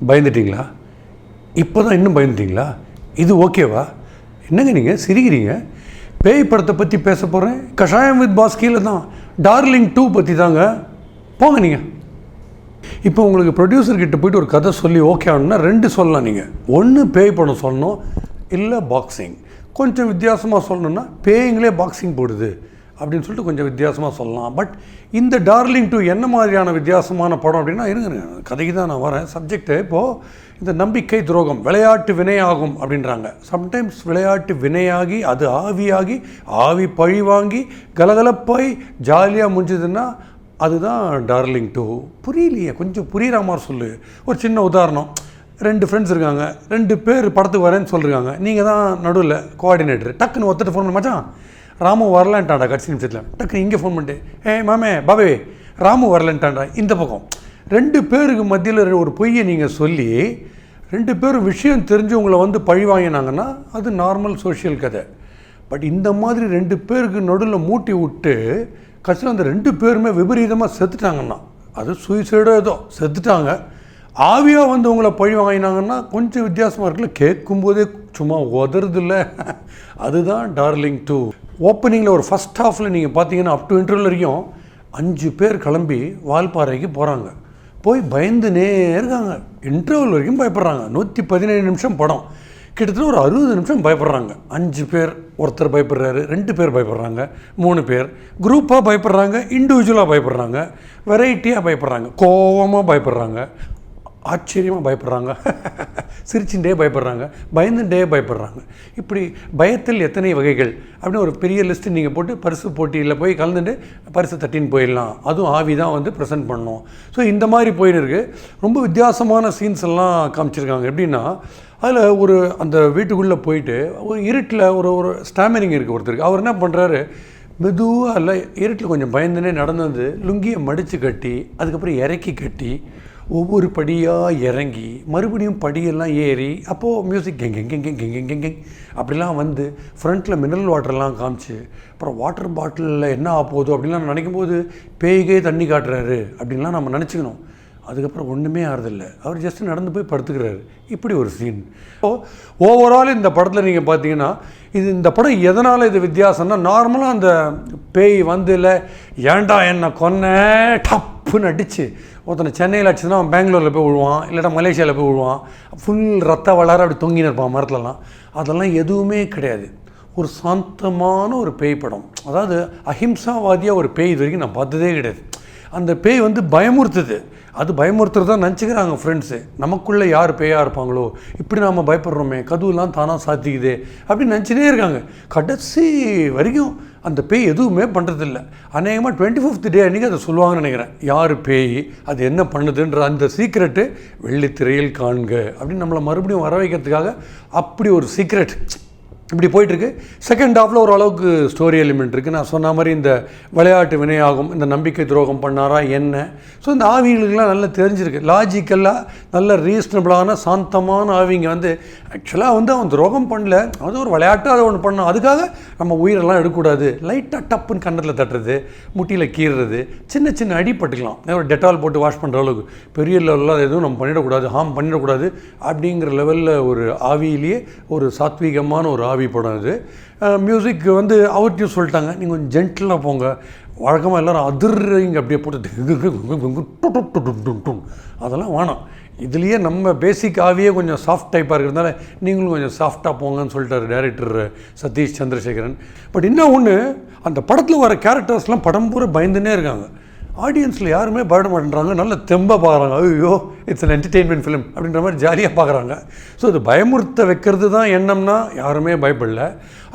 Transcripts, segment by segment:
பயந்துட்டீங்களா? இப்போ தான் இன்னும் பயந்துட்டீங்களா? இது ஓகேவா? என்னங்க நீங்கள் சிரிக்கிறீங்க? பேய் படத்தை பற்றி பேச போகிறேன். கஷாயம் வித் பாஸ் கீழே தான் டார்லிங் 2 பற்றி தாங்க. போங்க நீங்கள். இப்போ உங்களுக்கு ப்ரொடியூசர்கிட்ட போய்ட்டு ஒரு கதை சொல்லி ஓகே ஆகணும்னா 2 சொல்லலாம். நீங்கள் ஒன்று பேய் படம் சொல்லணும், இல்லை பாக்ஸிங். கொஞ்சம் வித்தியாசமாக சொல்லணுன்னா பேய்ங்களே பாக்ஸிங் போடுது அப்படின்னு சொல்லிட்டு கொஞ்சம் வித்தியாசமாக சொல்லலாம். பட் இந்த டார்லிங் 2 என்ன மாதிரியான வித்தியாசமான படம் அப்படின்னா, இருங்க கதைக்கு தான் நான் வரேன். சப்ஜெக்டு இப்போது இந்த நம்பிக்கை துரோகம், விளையாட்டு வினையாகும் அப்படின்றாங்க. சம்டைம்ஸ் விளையாட்டு வினையாகி அது ஆவியாகி ஆவி பழி வாங்கி கலகலப்பாய் ஜாலியாக முடிஞ்சதுன்னா அதுதான் டார்லிங் 2. புரியலையே, கொஞ்சம் புரிகிற மாதிரி சொல்லு. ஒரு சின்ன உதாரணம். 2 ஃப்ரெண்ட்ஸ் இருக்காங்க, 2 பேர் படத்துக்கு வரேன்னு சொல்லியிருக்காங்க. நீங்கள் தான் நடுவில் கோஆர்டினேட்டர். டக்குன்னு ஒருத்தர் ஃபோன் பண்ண மச்சான் ராமு வரலன்ட்டாண்டா கடைசி நிமிஷத்தில். டக்குன்னு இங்கே ஃபோன் பண்ணிட்டு மாமே பாபே ராமு வரலன்ட்டாண்டா இந்த பக்கம். 2 பேருக்கு மத்தியில் ஒரு பொய்யை நீங்கள் சொல்லி 2 பேரும் விஷயம் தெரிஞ்சு உங்களை வந்து பழி வாங்கினாங்கன்னா அது நார்மல் சோஷியல் கதை. பட் இந்த மாதிரி 2 பேருக்கு நடுவில் மூட்டி விட்டு கடைசியில் அந்த 2 பேருமே விபரீதமாக செத்துட்டாங்கன்னா, அது சூசைடோ ஏதோ செத்துட்டாங்க, ஆவியாக வந்து உங்களை பழி வாங்கினாங்கன்னா கொஞ்சம் வித்தியாசமாக இருக்குல்ல? கேட்கும்போதே சும்மா உதறது இல்லை. அதுதான் டார்லிங் 2. ஓப்பனிங்கில் ஒரு ஃபஸ்ட் ஹாஃபில் நீங்கள் பார்த்தீங்கன்னா அப் டு இன்டர்வல் வரைக்கும் 5 பேர் கிளம்பி வால்பாறைக்கு போகிறாங்க. போய் பயந்துனே இருக்காங்க. இன்டர்வல் வரைக்கும் பயப்படுறாங்க. 117 நிமிஷம் படம். கிட்டத்தட்ட ஒரு 60 நிமிஷம் பயப்படுறாங்க. 5 பேர், ஒருத்தர் பயப்படுறாரு, 2 பேர் பயப்படுறாங்க, 3 பேர் குரூப்பாக பயப்படுறாங்க, இண்டிவிஜுவலாக பயப்படுறாங்க, வெரைட்டியாக பயப்படுறாங்க, கோவமாக பயப்படுறாங்க, ஆச்சரியமாக பயப்படுறாங்க, சிரிச்சுட்டே பயப்படுறாங்க, பயந்துட்டே பயப்படுறாங்க. இப்படி பயத்தில் எத்தனை வகைகள் அப்படின்னு ஒரு பெரிய லிஸ்ட்டு நீங்கள் போட்டு பரிசு போட்டியில் போய் கலந்துட்டு பரிசு தட்டின்னு போயிடலாம். அதுவும் ஆவி தான் வந்து ப்ரெசென்ட் பண்ணணும். ஸோ இந்த மாதிரி போயின்னு இருக்குது. ரொம்ப வித்தியாசமான சீன்ஸ் எல்லாம் காமிச்சிருக்காங்க. எப்படின்னா அதில் ஒரு அந்த வீட்டுக்குள்ளே போயிட்டு ஒரு இருட்டில் ஒரு ஸ்டாமினிங் இருக்குது ஒருத்தருக்கு. அவர் என்ன பண்ணுறாரு, மெதுவாக இல்லை இருட்டில் கொஞ்சம் பயந்துனே நடந்து லுங்கியை மடித்து கட்டி அதுக்கப்புறம் இறக்கி கட்டி ஒவ்வொரு படியாக இறங்கி மறுபடியும் படியெல்லாம் ஏறி அப்போது மியூசிக் கெங் அப்படிலாம் வந்து ஃப்ரண்ட்டில் மினரல் வாட்டர்லாம் காமிச்சு அப்புறம் வாட்டர் பாட்டிலில் என்ன ஆக போகுது அப்படின்லாம் நினைக்கும் போது பேய்கே தண்ணி காட்டுறாரு அப்படின்லாம் நம்ம நினச்சிக்கணும். அதுக்கப்புறம் ஒன்றுமே ஆறுதில்லை, அவர் ஜஸ்ட்டு நடந்து போய் படுத்துக்கிறாரு. இப்படி ஒரு சீன். ஸோ ஓவரால் இந்த படத்தில் நீங்கள் பார்த்தீங்கன்னா இந்த படம் எதனால் இது வித்தியாசம்னா, நார்மலாக அந்த பேய் வந்து இல்லை ஏன்டா என்னை கொன்ன டப்புன்னு அடித்து ஒருத்தனை சென்னையில் அடிச்சுன்னா அவன் பெங்களூரில் போய் விழுவான், இல்லாட்டா மலேசியாவில் போய் விழுவான், ஃபுல் ரத்த வளர அப்படி தொங்கின்னு இருப்பான் மரத்துலலாம். அதெல்லாம் எதுவுமே கிடையாது. ஒரு சாந்தமான ஒரு பேய் படம். அதாவது அஹிம்சாவாதியாக ஒரு பேய் இது வரைக்கும் நான் பார்த்ததே கிடையாது. அந்த பேய் வந்து பயமுறுத்துது. அது பயமுறுத்துறதான் நினச்சிக்கிறாங்க ஃப்ரெண்ட்ஸு. நமக்குள்ளே யார் பேயாக இருப்பாங்களோ, இப்படி நாம் பயப்படுறோமே, கதவுலாம் தானாக சாத்திக்குது அப்படின்னு நினச்சினே இருக்காங்க. கடைசி வரைக்கும் அந்த பேய் எதுவுமே பண்ணுறதில்ல. அநேகமாக 25th டே அன்றைக்கி அதை சொல்லுவாங்கன்னு நினைக்கிறேன். யார் பேய், அது என்ன பண்ணுதுன்ற அந்த சீக்ரெட்டு வெள்ளித்திரையில் காண்க அப்படின்னு நம்மளை மறுபடியும் வர வைக்கிறதுக்காக அப்படி ஒரு சீக்ரெட் இப்படி போயிட்டுருக்கு. செகண்ட் ஹாஃபில் ஓரளவுக்கு ஸ்டோரி எலிமெண்ட் இருக்குது. நான் சொன்ன மாதிரி இந்த விளையாட்டு வினையாகும், இந்த நம்பிக்கை துரோகம் பண்ணாரா என்ன, ஸோ இந்த ஆவிகளுக்கெல்லாம் நல்லா தெரிஞ்சிருக்கு. லாஜிக்கலாக நல்ல ரீசனபிளான சாந்தமான ஆவிங்க வந்து ஆக்சுவலாக வந்து அவன் துரோகம் பண்ணல, அது ஒரு விளையாட்டு, அதை ஒன்று பண்ணான், அதுக்காக நம்ம உயிரெல்லாம் எடுக்கக்கூடாது, லைட்டாக டப்புன்னு கண்ணத்தில் தட்டுறது, முட்டியில் கீறுறது, சின்ன சின்ன அடிப்பட்டுக்கலாம், ஒரு டெட்டால் போட்டு வாஷ் பண்ணுற அளவுக்கு, பெரிய லெவலில் எதுவும் நம்ம பண்ணிடக்கூடாது, ஹார்ம் பண்ணிடக்கூடாது அப்படிங்கிற லெவலில் ஒரு ஆவியிலேயே ஒரு சாத்வீகமான ஒரு ஆவி படம் இது. மியூசிக் வந்து அவர்கிட்டையும் சொல்லிட்டாங்க, நீங்கள் கொஞ்சம் ஜென்டிலாக போங்க, வழக்கமாக எல்லோரும் அதிர்றீங்க அப்படியே போட்டு அதெல்லாம் வேணாம், இதுலேயே நம்ம பேசிக் ஆவியே கொஞ்சம் சாஃப்ட் டைப்பாக இருக்கிறதுனால நீங்களும் கொஞ்சம் சாஃப்டாக போங்கன்னு சொல்லிட்டார் டைரக்டர் சதீஷ் சந்திரசேகரன். பட் இன்னும் ஒன்று, அந்த படத்தில் வர கேரக்டர்ஸ்லாம் படம் பூரா பயந்துன்னே இருக்காங்க. ஆடியன்ஸில் யாருமே பயப்பட மாட்டேன்றாங்க, நல்ல தெம்பாக பார்க்குறாங்க. ஐயோ இட்ஸ் அன் என்டர்டெயின்மெண்ட் ஃபிலிம் அப்படின்ற மாதிரி ஜாலியாக பார்க்குறாங்க. ஸோ இது பயமுறுத்த வைக்கிறது தான் எண்ணம்னா யாருமே பயப்படல.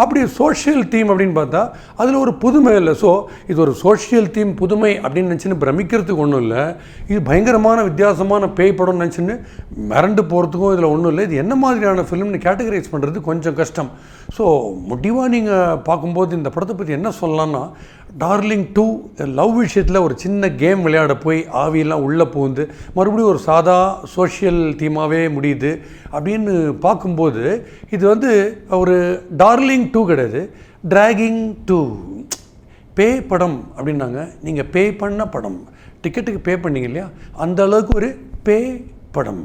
அப்படி சோஷியல் தீம் அப்படின்னு பார்த்தா அதில் ஒரு புதுமை இல்லை. ஸோ இது ஒரு சோஷியல் தீம் புதுமை அப்படின்னு நினச்சின்னு பிரமிக்கிறதுக்கு ஒன்றும் இல்லை. இது பயங்கரமான வித்தியாசமான பேய் படம்னு நினச்சின்னு மிரண்டு போகிறதுக்கும் இதில் ஒன்றும் இல்லை. இது என்ன மாதிரியான ஃபிலிம்னு கேட்டகரைஸ் பண்ணுறது கொஞ்சம் கஷ்டம். ஸோ முடிவாக நீங்கள் பார்க்கும்போது இந்த படத்தை பற்றி என்ன சொல்லலாம்னா, டார்லிங் 2 லவ் விஷயத்தில் ஒரு சின்ன கேம் விளையாட போய் ஆவியெல்லாம் உள்ளே புகுந்து மறுபடியும் ஒரு சாதா சோஷியல் தீமாகவே முடியுது அப்படின்னு பார்க்கும்போது இது வந்து ஒரு டார்லிங் 2 கிடையாது, டிராகிங் 2. பேய் படம் அப்படின்னாங்க. நீங்கள் பே பண்ண படம், டிக்கெட்டுக்கு பே பண்ணீங்க இல்லையா, அந்த அளவுக்கு ஒரு பேய் படம்.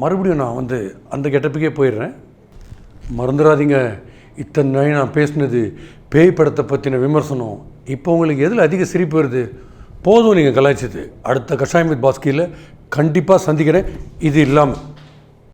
மறுபடியும் நான் வந்து அந்த கெட்டப்புக்கே போயிடுறேன். மறந்துடாதீங்க, இத்தனை நாள் நான் பேசினது பேய் படத்தை பற்றின விமர்சனம். இப்போ உங்களுக்கு எதில் அதிக சிரிப்பு வருது? போதும் நீங்கள் கலாய்ச்சது. அடுத்த கஷாயம் வித் பாஸ்கியில் கண்டிப்பாக சந்திக்கிறேன். இது இல்லாமல்